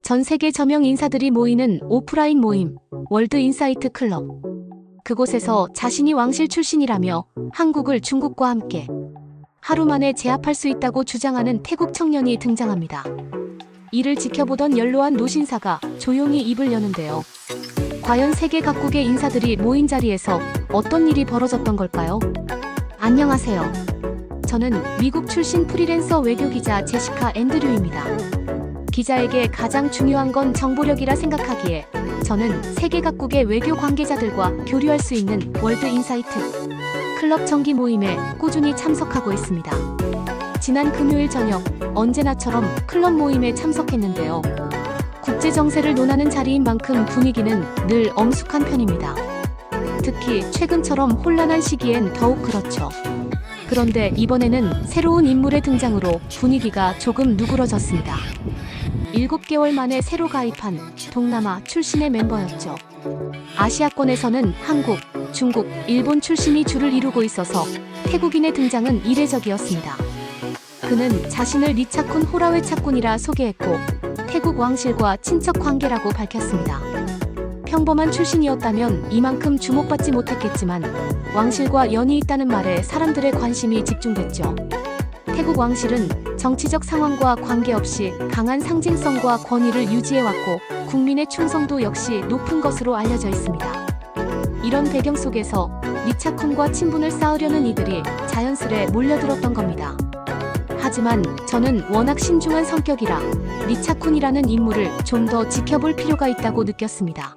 전 세계 저명 인사들이 모이는 오프라인 모임, 월드 인사이트 클럽. 그곳에서 자신이 왕실 출신이라며 한국을 중국과 함께 하루 만에 제압할 수 있다고 주장하는 태국 청년이 등장합니다. 이를 지켜보던 연로한 노신사가 조용히 입을 여는데요. 과연 세계 각국의 인사들이 모인 자리에서 어떤 일이 벌어졌던 걸까요? 안녕하세요. 저는 미국 출신 프리랜서 외교기자 제시카 앤드류입니다. 기자에게 가장 중요한 건 정보력이라 생각하기에 저는 세계 각국의 외교 관계자들과 교류할 수 있는 월드 인사이트 클럽 정기 모임에 꾸준히 참석하고 있습니다. 지난 금요일 저녁 언제나처럼 클럽 모임에 참석했는데요. 국제 정세를 논하는 자리인 만큼 분위기는 늘 엄숙한 편입니다. 특히 최근처럼 혼란한 시기엔 더욱 그렇죠. 그런데 이번에는 새로운 인물의 등장으로 분위기가 조금 누그러졌습니다. 7개월 만에 새로 가입한 동남아 출신의 멤버였죠. 아시아권에서는 한국, 중국, 일본 출신이 줄을 이루고 있어서 태국인의 등장은 이례적이었습니다. 그는 자신을 리차쿤 호라웨차쿤이라 소개했고 태국 왕실과 친척 관계라고 밝혔습니다. 평범한 출신이었다면 이만큼 주목받지 못했겠지만 왕실과 연이 있다는 말에 사람들의 관심이 집중됐죠. 태국 왕실은 정치적 상황과 관계없이 강한 상징성과 권위를 유지해왔고 국민의 충성도 역시 높은 것으로 알려져 있습니다. 이런 배경 속에서 리차쿤과 친분을 쌓으려는 이들이 자연스레 몰려들었던 겁니다. 하지만 저는 워낙 신중한 성격이라 리차쿤이라는 인물을 좀 더 지켜볼 필요가 있다고 느꼈습니다.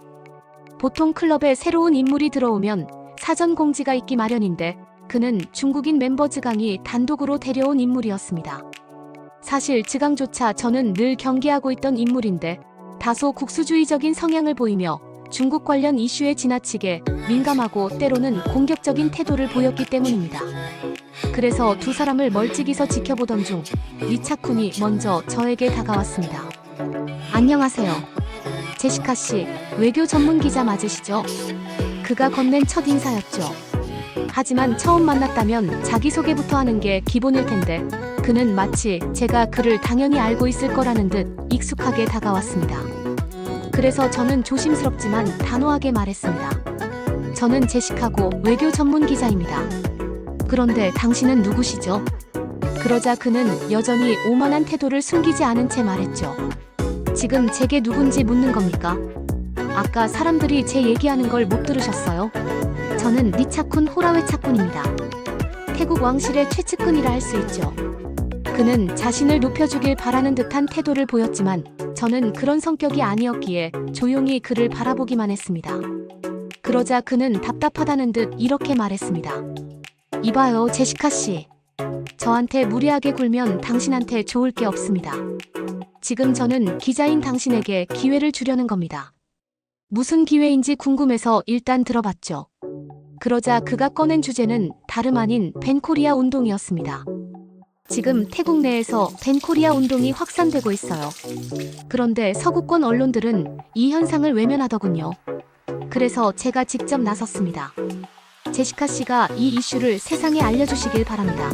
보통 클럽에 새로운 인물이 들어오면 사전 공지가 있기 마련인데 그는 중국인 멤버 즈강이 단독으로 데려온 인물이었습니다. 사실 즈강조차 저는 늘 경계하고 있던 인물인데 다소 국수주의적인 성향을 보이며 중국 관련 이슈에 지나치게 민감하고 때로는 공격적인 태도를 보였기 때문입니다. 그래서 두 사람을 멀찍이서 지켜보던 중 리차쿤이 먼저 저에게 다가왔습니다. 안녕하세요. 제시카 씨, 외교 전문 기자 맞으시죠? 그가 건넨 첫 인사였죠. 하지만 처음 만났다면 자기소개부터 하는 게 기본일 텐데 그는 마치 제가 그를 당연히 알고 있을 거라는 듯 익숙하게 다가왔습니다. 그래서 저는 조심스럽지만 단호하게 말했습니다. 저는 제시카고 외교 전문 기자입니다. 그런데 당신은 누구시죠? 그러자 그는 여전히 오만한 태도를 숨기지 않은 채 말했죠. 지금 제게 누군지 묻는 겁니까? 아까 사람들이 제 얘기하는 걸 못 들으셨어요? 저는 리차쿤 호라웨차쿤입니다. 태국 왕실의 최측근이라 할 수 있죠. 그는 자신을 높여주길 바라는 듯한 태도를 보였지만 저는 그런 성격이 아니었기에 조용히 그를 바라보기만 했습니다. 그러자 그는 답답하다는 듯 이렇게 말했습니다. 이봐요, 제시카 씨. 저한테 무리하게 굴면 당신한테 좋을 게 없습니다. 지금 저는 기자인 당신에게 기회를 주려는 겁니다. 무슨 기회인지 궁금해서 일단 들어봤죠. 그러자 그가 꺼낸 주제는 다름 아닌 벤코리아 운동이었습니다. 지금 태국 내에서 벤코리아 운동이 확산되고 있어요. 그런데 서구권 언론들은 이 현상을 외면하더군요. 그래서 제가 직접 나섰습니다. 제시카 씨가 이 이슈를 세상에 알려주시길 바랍니다.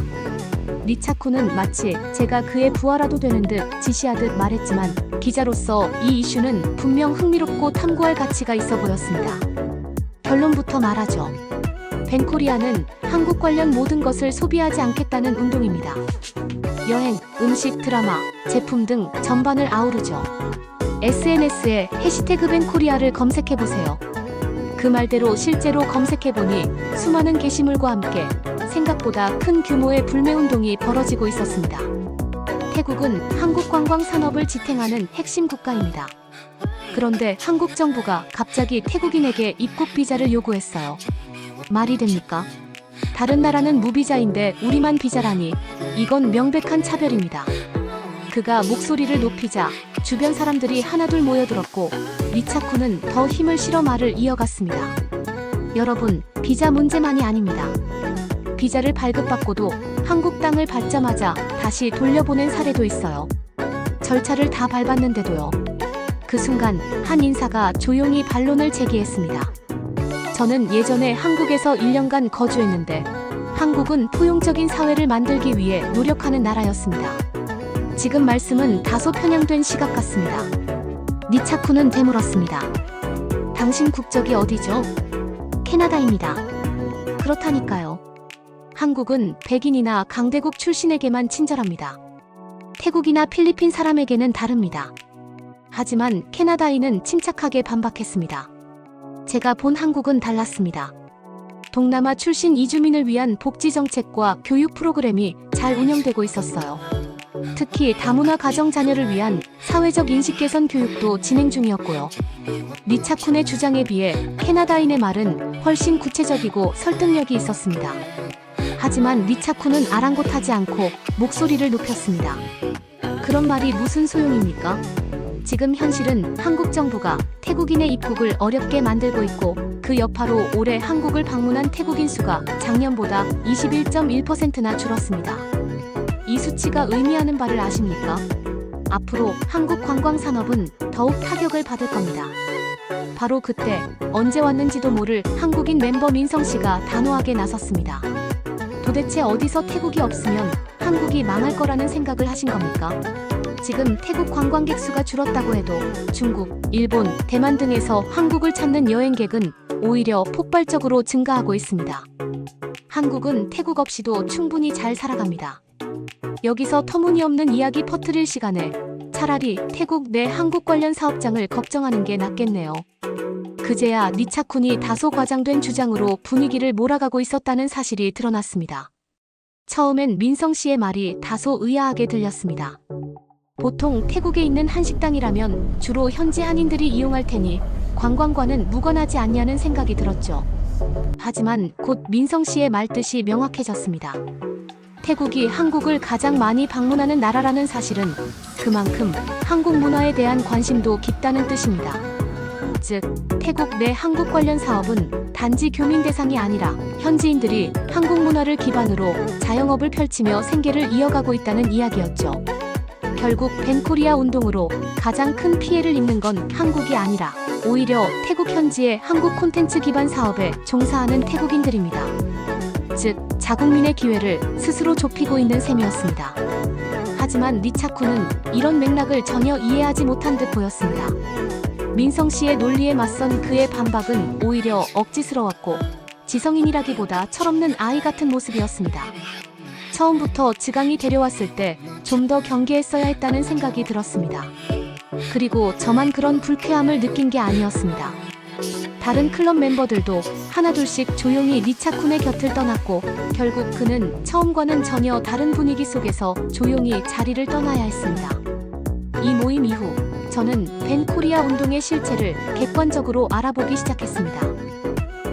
리차쿤은 마치 제가 그의 부하라도 되는 듯 지시하듯 말했지만 기자로서 이 이슈는 분명 흥미롭고 탐구할 가치가 있어 보였습니다. 결론부터 말하죠. 벤코리아는 한국 관련 모든 것을 소비하지 않겠다는 운동입니다. 여행, 음식, 드라마, 제품 등 전반을 아우르죠. SNS에 해시태그 벤코리아를 검색해보세요. 그 말대로 실제로 검색해보니 수많은 게시물과 함께 생각보다 큰 규모의 불매운동이 벌어지고 있었습니다. 태국은 한국 관광 산업을 지탱하는 핵심 국가입니다. 그런데 한국 정부가 갑자기 태국인에게 입국 비자를 요구했어요. 말이 됩니까? 다른 나라는 무비자인데 우리만 비자라니 이건 명백한 차별입니다. 그가 목소리를 높이자 주변 사람들이 하나둘 모여들었고 리차쿤은 더 힘을 실어 말을 이어갔습니다. 여러분, 비자 문제만이 아닙니다. 비자를 발급받고도 한국 땅을 밟자마자 다시 돌려보낸 사례도 있어요. 절차를 다 밟았는데도요. 그 순간 한 인사가 조용히 반론을 제기했습니다. 저는 예전에 한국에서 1년간 거주했는데 한국은 포용적인 사회를 만들기 위해 노력하는 나라였습니다. 지금 말씀은 다소 편향된 시각 같습니다. 리차쿤은 되물었습니다. 당신 국적이 어디죠? 캐나다입니다. 그렇다니까요. 한국은 백인이나 강대국 출신에게만 친절합니다. 태국이나 필리핀 사람에게는 다릅니다. 하지만 캐나다인은 침착하게 반박했습니다. 제가 본 한국은 달랐습니다. 동남아 출신 이주민을 위한 복지 정책과 교육 프로그램이 잘 운영되고 있었어요. 특히 다문화 가정 자녀를 위한 사회적 인식 개선 교육도 진행 중이었고요. 리차쿤의 주장에 비해 캐나다인의 말은 훨씬 구체적이고 설득력이 있었습니다. 하지만 리차쿤은 아랑곳하지 않고 목소리를 높였습니다. 그런 말이 무슨 소용입니까? 지금 현실은 한국 정부가 태국인의 입국을 어렵게 만들고 있고 그 여파로 올해 한국을 방문한 태국인 수가 작년보다 21.1%나 줄었습니다. 이 수치가 의미하는 바를 아십니까? 앞으로 한국 관광 산업은 더욱 타격을 받을 겁니다. 바로 그때 언제 왔는지도 모를 한국인 멤버 민성 씨가 단호하게 나섰습니다. 도대체 어디서 태국이 없으면 한국이 망할 거라는 생각을 하신 겁니까? 지금 태국 관광객 수가 줄었다고 해도 중국, 일본, 대만 등에서 한국을 찾는 여행객은 오히려 폭발적으로 증가하고 있습니다. 한국은 태국 없이도 충분히 잘 살아갑니다. 여기서 터무니없는 이야기 퍼뜨릴 시간에 차라리 태국 내 한국 관련 사업장을 걱정하는 게 낫겠네요. 그제야 리차쿤이 다소 과장된 주장으로 분위기를 몰아가고 있었다는 사실이 드러났습니다. 처음엔 민성 씨의 말이 다소 의아하게 들렸습니다. 보통 태국에 있는 한식당이라면 주로 현지 한인들이 이용할 테니 관광과는 무관하지 않냐는 생각이 들었죠. 하지만 곧 민성 씨의 말뜻이 명확해졌습니다. 태국이 한국을 가장 많이 방문하는 나라라는 사실은 그만큼 한국 문화에 대한 관심도 깊다는 뜻입니다. 즉, 태국 내 한국 관련 사업은 단지 교민 대상이 아니라 현지인들이 한국 문화를 기반으로 자영업을 펼치며 생계를 이어가고 있다는 이야기였죠. 결국 벤코리아 운동으로 가장 큰 피해를 입는 건 한국이 아니라 오히려 태국 현지의 한국 콘텐츠 기반 사업에 종사하는 태국인들입니다. 즉, 자국민의 기회를 스스로 좁히고 있는 셈이었습니다. 하지만 리차쿤은 이런 맥락을 전혀 이해하지 못한 듯 보였습니다. 민성 씨의 논리에 맞선 그의 반박은 오히려 억지스러웠고 지성인이라기보다 철없는 아이 같은 모습이었습니다. 처음부터 즈강이 데려왔을 때 좀 더 경계했어야 했다는 생각이 들었습니다. 그리고 저만 그런 불쾌함을 느낀 게 아니었습니다. 다른 클럽 멤버들도 하나둘씩 조용히 리차쿤의 곁을 떠났고 결국 그는 처음과는 전혀 다른 분위기 속에서 조용히 자리를 떠나야 했습니다. 이 모임 이후 저는 벤코리아 운동의 실체를 객관적으로 알아보기 시작했습니다.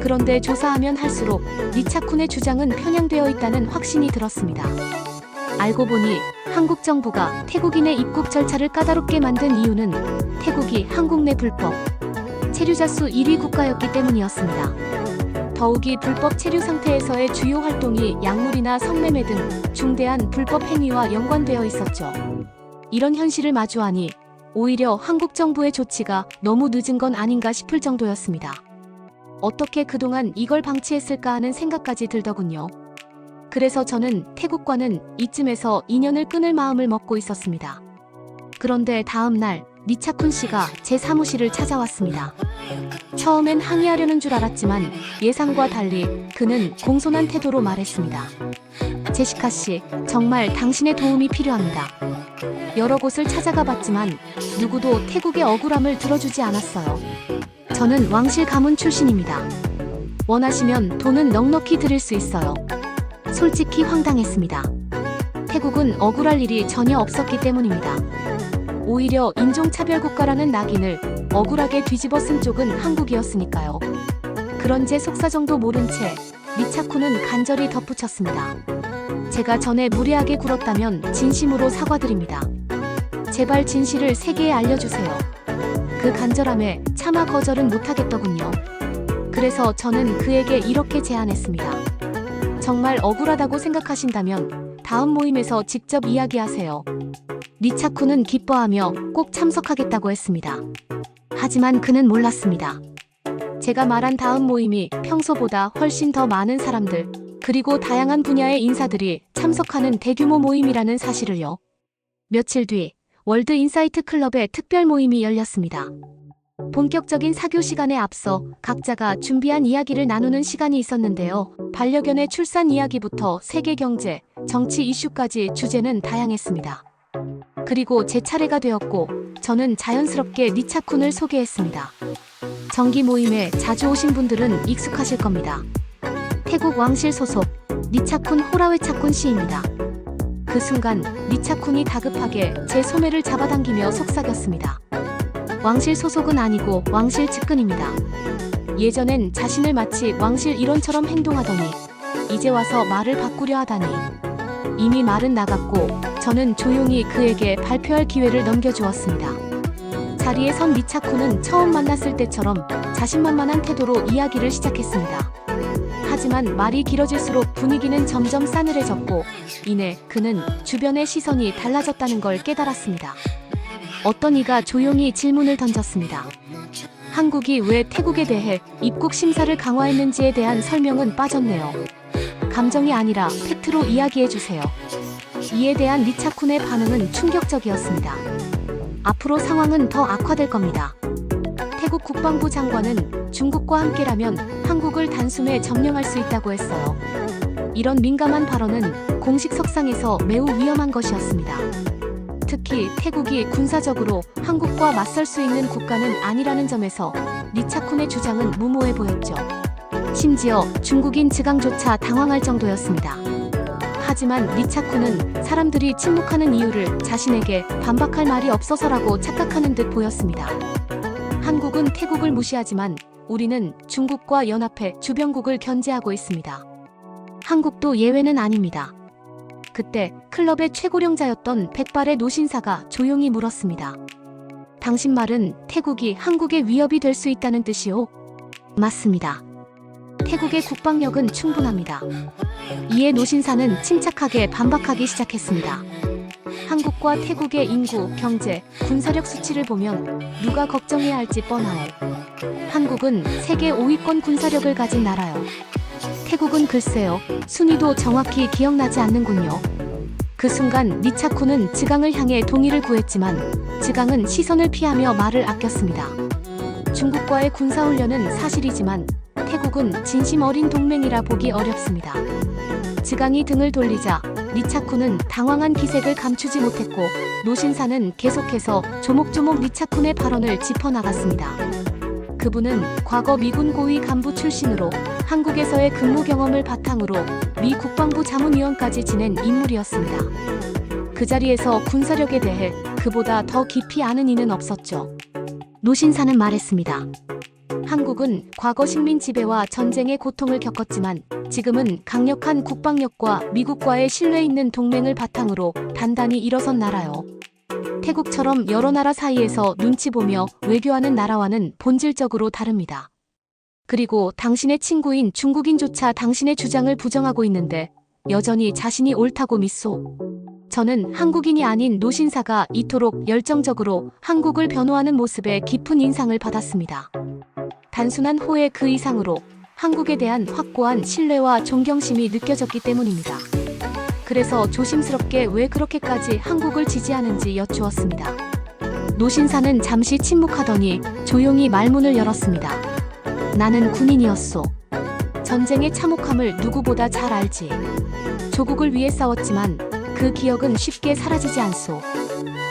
그런데 조사하면 할수록 리차쿤의 주장은 편향되어 있다는 확신이 들었습니다. 알고 보니 한국 정부가 태국인의 입국 절차를 까다롭게 만든 이유는 태국이 한국 내 불법 체류자 수 1위 국가였기 때문이었습니다. 더욱이 불법 체류 상태에서의 주요 활동이 약물이나 성매매 등 중대한 불법 행위와 연관되어 있었죠. 이런 현실을 마주하니 오히려 한국 정부의 조치가 너무 늦은 건 아닌가 싶을 정도였습니다. 어떻게 그동안 이걸 방치했을까 하는 생각까지 들더군요. 그래서 저는 태국과는 이쯤에서 인연을 끊을 마음을 먹고 있었습니다. 그런데 다음 날 리차쿤 씨가 제 사무실을 찾아왔습니다. 처음엔 항의하려는 줄 알았지만 예상과 달리 그는 공손한 태도로 말했습니다. 제시카 씨, 정말 당신의 도움이 필요합니다. 여러 곳을 찾아가 봤지만 누구도 태국의 억울함을 들어주지 않았어요. 저는 왕실 가문 출신입니다. 원하시면 돈은 넉넉히 드릴 수 있어요. 솔직히 황당했습니다. 태국은 억울할 일이 전혀 없었기 때문입니다. 오히려 인종차별국가라는 낙인을 억울하게 뒤집어 쓴 쪽은 한국이었으니까요. 그런 제 속사정도 모른 채 리차쿤은 간절히 덧붙였습니다. 제가 전에 무례하게 굴었다면 진심으로 사과드립니다. 제발 진실을 세계에 알려주세요. 그 간절함에 차마 거절은 못하겠더군요. 그래서 저는 그에게 이렇게 제안했습니다. 정말 억울하다고 생각하신다면 다음 모임에서 직접 이야기하세요. 리차쿤은 기뻐하며 꼭 참석하겠다고 했습니다. 하지만 그는 몰랐습니다. 제가 말한 다음 모임이 평소보다 훨씬 더 많은 사람들, 그리고 다양한 분야의 인사들이 참석하는 대규모 모임이라는 사실을요. 며칠 뒤 월드 인사이트 클럽의 특별 모임이 열렸습니다. 본격적인 사교 시간에 앞서 각자가 준비한 이야기를 나누는 시간이 있었는데요. 반려견의 출산 이야기부터 세계 경제, 정치 이슈까지 주제는 다양했습니다. 그리고 제 차례가 되었고 저는 자연스럽게 니차쿤을 소개했습니다. 정기 모임에 자주 오신 분들은 익숙하실 겁니다. 태국 왕실 소속 니차쿤 호라웨차쿤 씨입니다. 그 순간 니차쿤이 다급하게 제 소매를 잡아당기며 속삭였습니다. 왕실 소속은 아니고 왕실 측근입니다. 예전엔 자신을 마치 왕실 일원처럼 행동하더니 이제 와서 말을 바꾸려 하다니. 이미 말은 나갔고 저는 조용히 그에게 발표할 기회를 넘겨주었습니다. 자리에 선 니차쿤은 처음 만났을 때처럼 자신만만한 태도로 이야기를 시작했습니다. 하지만 말이 길어질수록 분위기는 점점 싸늘해졌고 이내 그는 주변의 시선이 달라졌다는 걸 깨달았습니다. 어떤 이가 조용히 질문을 던졌습니다. 한국이 왜 태국에 대해 입국 심사를 강화했는지에 대한 설명은 빠졌네요. 감정이 아니라 팩트로 이야기해주세요. 이에 대한 니차쿤의 반응은 충격적이었습니다. 앞으로 상황은 더 악화될 겁니다. 태국 국방부 장관은 중국과 함께라면 한국을 단숨에 점령할 수 있다고 했어요. 이런 민감한 발언은 공식 석상에서 매우 위험한 것이었습니다. 특히 태국이 군사적으로 한국과 맞설 수 있는 국가는 아니라는 점에서 니차쿤의 주장은 무모해 보였죠. 심지어 중국인 즉앙조차 당황할 정도였습니다. 하지만 니차쿤은 사람들이 침묵하는 이유를 자신에게 반박할 말이 없어서라고 착각하는 듯 보였습니다. 한국은 태국을 무시하지만 우리는 중국과 연합해 주변국을 견제하고 있습니다. 한국도 예외는 아닙니다. 그때 클럽의 최고령자였던 백발의 노신사가 조용히 물었습니다. 당신 말은 태국이 한국의 위협이 될 수 있다는 뜻이오? 맞습니다. 태국의 국방력은 충분합니다. 이에 노신사는 침착하게 반박하기 시작했습니다. 한국과 태국의 인구, 경제, 군사력 수치를 보면 누가 걱정해야 할지 뻔하오. 한국은 세계 5위권 군사력을 가진 나라요. 태국은 글쎄요, 순위도 정확히 기억나지 않는군요. 그 순간 니차쿤은 즉앙을 향해 동의를 구했지만 즉앙은 시선을 피하며 말을 아꼈습니다. 중국과의 군사훈련은 사실이지만 태국은 진심 어린 동맹이라 보기 어렵습니다. 즉앙이 등을 돌리자 니차쿤은 당황한 기색을 감추지 못했고 노신사는 계속해서 조목조목 니차쿤의 발언을 짚어나갔습니다. 그분은 과거 미군 고위 간부 출신으로 한국에서의 근무 경험을 바탕으로 미 국방부 자문위원까지 지낸 인물이었습니다. 그 자리에서 군사력에 대해 그보다 더 깊이 아는 이는 없었죠. 노신사는 말했습니다. 한국은 과거 식민 지배와 전쟁의 고통을 겪었지만 지금은 강력한 국방력과 미국과의 신뢰 있는 동맹을 바탕으로 단단히 일어선 나라요. 태국처럼 여러 나라 사이에서 눈치 보며 외교하는 나라와는 본질적으로 다릅니다. 그리고 당신의 친구인 중국인조차 당신의 주장을 부정하고 있는데 여전히 자신이 옳다고 믿소. 저는 한국인이 아닌 노신사가 이토록 열정적으로 한국을 변호하는 모습에 깊은 인상을 받았습니다. 단순한 호의 그 이상으로 한국에 대한 확고한 신뢰와 존경심이 느껴졌기 때문입니다. 그래서 조심스럽게 왜 그렇게까지 한국을 지지하는지 여쭈었습니다. 노신사는 잠시 침묵하더니 조용히 말문을 열었습니다. 나는 군인이었소. 전쟁의 참혹함을 누구보다 잘 알지. 조국을 위해 싸웠지만 그 기억은 쉽게 사라지지 않소.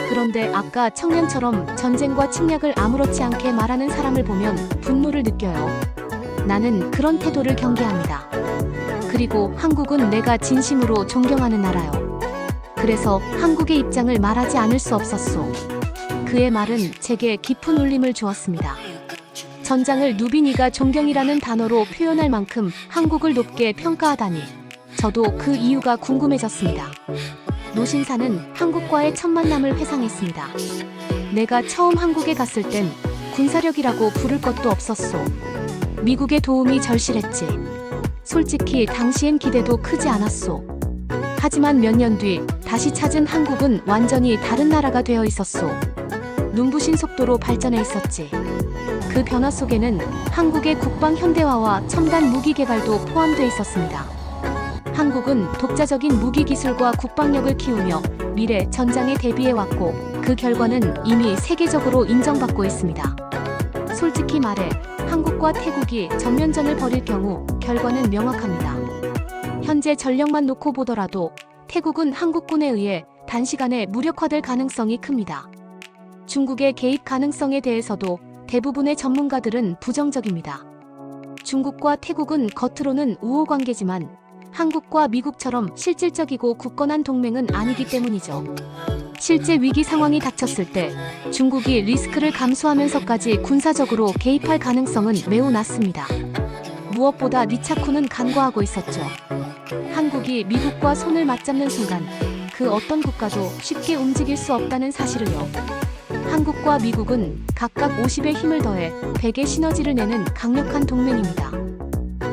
그런데 아까 청년처럼 전쟁과 침략을 아무렇지 않게 말하는 사람을 보면 분노를 느껴요. 나는 그런 태도를 경계합니다. 그리고 한국은 내가 진심으로 존경하는 나라요. 그래서 한국의 입장을 말하지 않을 수 없었소. 그의 말은 제게 깊은 울림을 주었습니다. 전장을 누비니가 존경이라는 단어로 표현할 만큼 한국을 높게 평가하다니. 저도 그 이유가 궁금해졌습니다. 노신사는 한국과의 첫 만남을 회상했습니다. 내가 처음 한국에 갔을 땐 군사력이라고 부를 것도 없었소. 미국의 도움이 절실했지. 솔직히 당시엔 기대도 크지 않았소. 하지만 몇 년 뒤 다시 찾은 한국은 완전히 다른 나라가 되어 있었소. 눈부신 속도로 발전해 있었지. 그 변화 속에는 한국의 국방 현대화와 첨단 무기 개발도 포함되어 있었습니다. 한국은 독자적인 무기 기술과 국방력을 키우며 미래 전장에 대비해 왔고 그 결과는 이미 세계적으로 인정받고 있습니다. 솔직히 말해 한국과 태국이 전면전을 벌일 경우 결과는 명확합니다. 현재 전력만 놓고 보더라도 태국은 한국군에 의해 단시간에 무력화될 가능성이 큽니다. 중국의 개입 가능성에 대해서도 대부분의 전문가들은 부정적입니다. 중국과 태국은 겉으로는 우호 관계지만 한국과 미국처럼 실질적이고 굳건한 동맹은 아니기 때문이죠. 실제 위기 상황이 닥쳤을 때 중국이 리스크를 감수하면서까지 군사적으로 개입할 가능성은 매우 낮습니다. 무엇보다 리차쿤은 간과하고 있었죠. 한국이 미국과 손을 맞잡는 순간 그 어떤 국가도 쉽게 움직일 수 없다는 사실을요. 한국과 미국은 각각 50의 힘을 더해 100의 시너지를 내는 강력한 동맹입니다.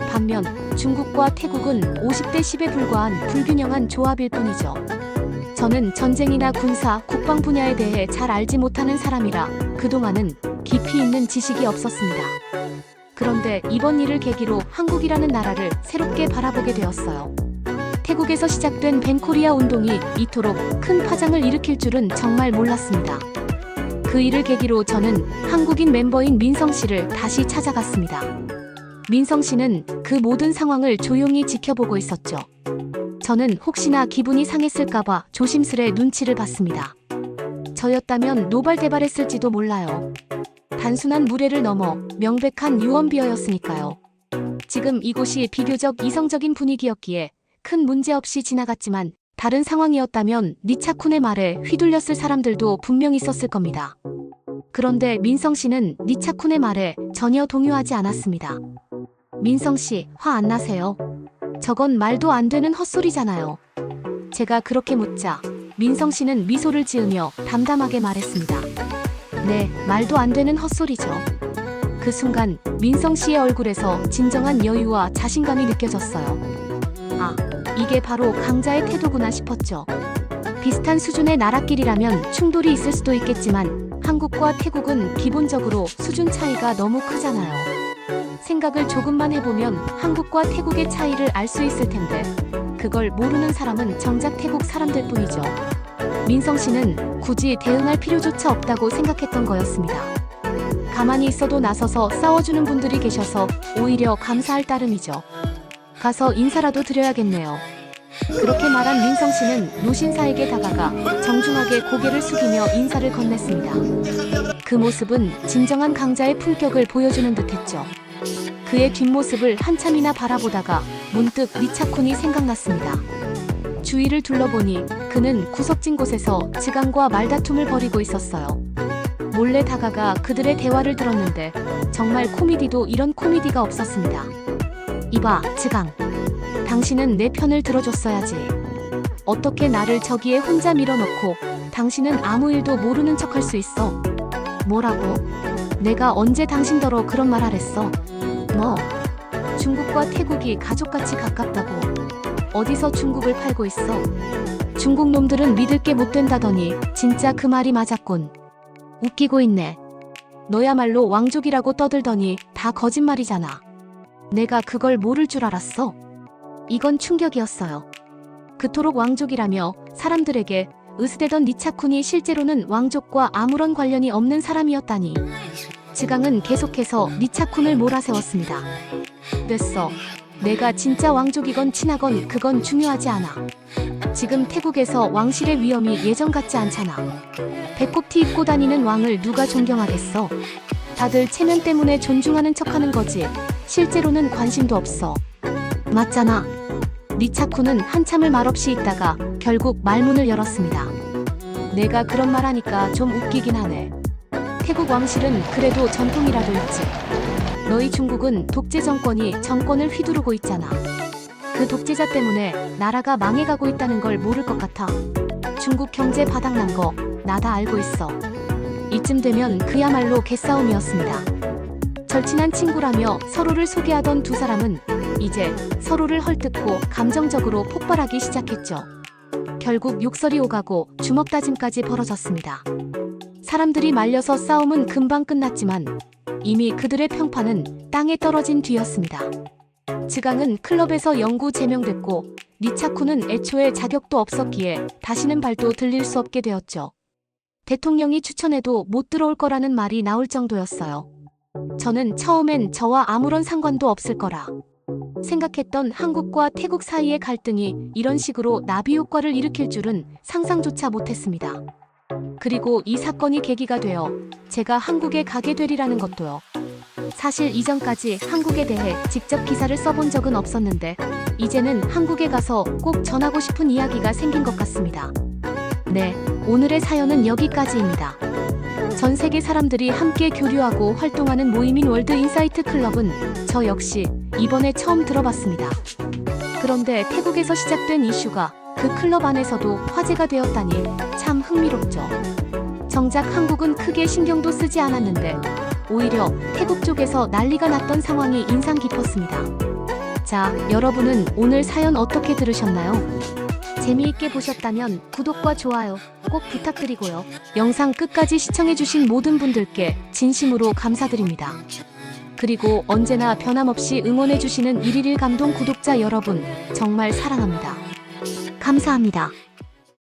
반면 중국과 태국은 50대 10에 불과한 불균형한 조합일 뿐이죠. 저는 전쟁이나 군사, 국방 분야에 대해 잘 알지 못하는 사람이라 그동안은 깊이 있는 지식이 없었습니다. 그런데 이번 일을 계기로 한국이라는 나라를 새롭게 바라보게 되었어요. 태국에서 시작된 벤코리아 운동이 이토록 큰 파장을 일으킬 줄은 정말 몰랐습니다. 그 일을 계기로 저는 한국인 멤버인 민성 씨를 다시 찾아갔습니다. 민성 씨는 그 모든 상황을 조용히 지켜보고 있었죠. 저는 혹시나 기분이 상했을까봐 조심스레 눈치를 봤습니다. 저였다면 노발대발했을지도 몰라요. 단순한 무례를 넘어 명백한 유언비어였으니까요. 지금 이곳이 비교적 이성적인 분위기였기에 큰 문제 없이 지나갔지만 다른 상황이었다면 니차쿤의 말에 휘둘렸을 사람들도 분명 있었을 겁니다. 그런데 민성 씨는 니차쿤의 말에 전혀 동요하지 않았습니다. 민성 씨, 화 안 나세요? 저건 말도 안 되는 헛소리잖아요. 제가 그렇게 묻자 민성 씨는 미소를 지으며 담담하게 말했습니다. 네, 말도 안 되는 헛소리죠. 그 순간 민성 씨의 얼굴에서 진정한 여유와 자신감이 느껴졌어요. 아, 이게 바로 강자의 태도구나 싶었죠. 비슷한 수준의 나라끼리라면 충돌이 있을 수도 있겠지만 한국과 태국은 기본적으로 수준 차이가 너무 크잖아요. 생각을 조금만 해보면 한국과 태국의 차이를 알 수 있을 텐데 그걸 모르는 사람은 정작 태국 사람들 뿐이죠. 민성 씨는 굳이 대응할 필요조차 없다고 생각했던 거였습니다. 가만히 있어도 나서서 싸워주는 분들이 계셔서 오히려 감사할 따름이죠. 가서 인사라도 드려야겠네요. 그렇게 말한 민성 씨는 노신사에게 다가가 정중하게 고개를 숙이며 인사를 건넸습니다. 그 모습은 진정한 강자의 품격을 보여주는 듯했죠. 그의 뒷모습을 한참이나 바라보다가 문득 니차쿤이 생각났습니다. 주위를 둘러보니 그는 구석진 곳에서 즈강과 말다툼을 벌이고 있었어요. 몰래 다가가 그들의 대화를 들었는데 정말 코미디도 이런 코미디가 없었습니다. 이봐, 즈강. 당신은 내 편을 들어줬어야지. 어떻게 나를 저기에 혼자 밀어넣고 당신은 아무 일도 모르는 척할 수 있어? 뭐라고? 내가 언제 당신더러 그런 말 하랬어? 뭐? 중국과 태국이 가족같이 가깝다고. 어디서 중국을 팔고 있어? 중국 놈들은 믿을 게 못 된다더니 진짜 그 말이 맞았군. 웃기고 있네. 너야말로 왕족이라고 떠들더니 다 거짓말이잖아. 내가 그걸 모를 줄 알았어? 이건 충격이었어요. 그토록 왕족이라며 사람들에게 으스대던 니차쿤이 실제로는 왕족과 아무런 관련이 없는 사람이었다니. 즈강은 계속해서 니차쿤을 몰아세웠습니다. 됐어. 내가 진짜 왕족이건 친하건 그건 중요하지 않아. 지금 태국에서 왕실의 위엄이 예전 같지 않잖아. 배꼽티 입고 다니는 왕을 누가 존경하겠어? 다들 체면 때문에 존중하는 척하는 거지. 실제로는 관심도 없어. 맞잖아. 니차쿤은 한참을 말없이 있다가 결국 말문을 열었습니다. 내가 그런 말 하니까 좀 웃기긴 하네. 태국 왕실은 그래도 전통이라도 있지. 너희 중국은 독재 정권이 정권을 휘두르고 있잖아. 그 독재자 때문에 나라가 망해가고 있다는 걸 모를 것 같아. 중국 경제 바닥난 거 나 다 알고 있어. 이쯤 되면 그야말로 개싸움이었습니다. 절친한 친구라며 서로를 소개하던 두 사람은 이제 서로를 헐뜯고 감정적으로 폭발하기 시작했죠. 결국 욕설이 오가고 주먹 다짐까지 벌어졌습니다. 사람들이 말려서 싸움은 금방 끝났지만 이미 그들의 평판은 땅에 떨어진 뒤였습니다. 즈강은 클럽에서 영구 제명됐고 니차쿤은 애초에 자격도 없었기에 다시는 발도 들릴 수 없게 되었죠. 대통령이 추천해도 못 들어올 거라는 말이 나올 정도였어요. 저는 처음엔 저와 아무런 상관도 없을 거라 생각했던 한국과 태국 사이의 갈등이 이런 식으로 나비 효과를 일으킬 줄은 상상조차 못했습니다. 그리고 이 사건이 계기가 되어 제가 한국에 가게 되리라는 것도요. 사실 이전까지 한국에 대해 직접 기사를 써본 적은 없었는데 이제는 한국에 가서 꼭 전하고 싶은 이야기가 생긴 것 같습니다. 네, 오늘의 사연은 여기까지입니다. 전 세계 사람들이 함께 교류하고 활동하는 모임인 월드 인사이트 클럽은 저 역시 이번에 처음 들어봤습니다. 그런데 태국에서 시작된 이슈가 그 클럽 안에서도 화제가 되었다니 참 흥미롭죠. 정작 한국은 크게 신경도 쓰지 않았는데 오히려 태국 쪽에서 난리가 났던 상황이 인상 깊었습니다. 자, 여러분은 오늘 사연 어떻게 들으셨나요? 재미있게 보셨다면 구독과 좋아요 꼭 부탁드리고요. 영상 끝까지 시청해주신 모든 분들께 진심으로 감사드립니다. 그리고 언제나 변함없이 응원해주시는 111 감동 구독자 여러분 정말 사랑합니다. 감사합니다.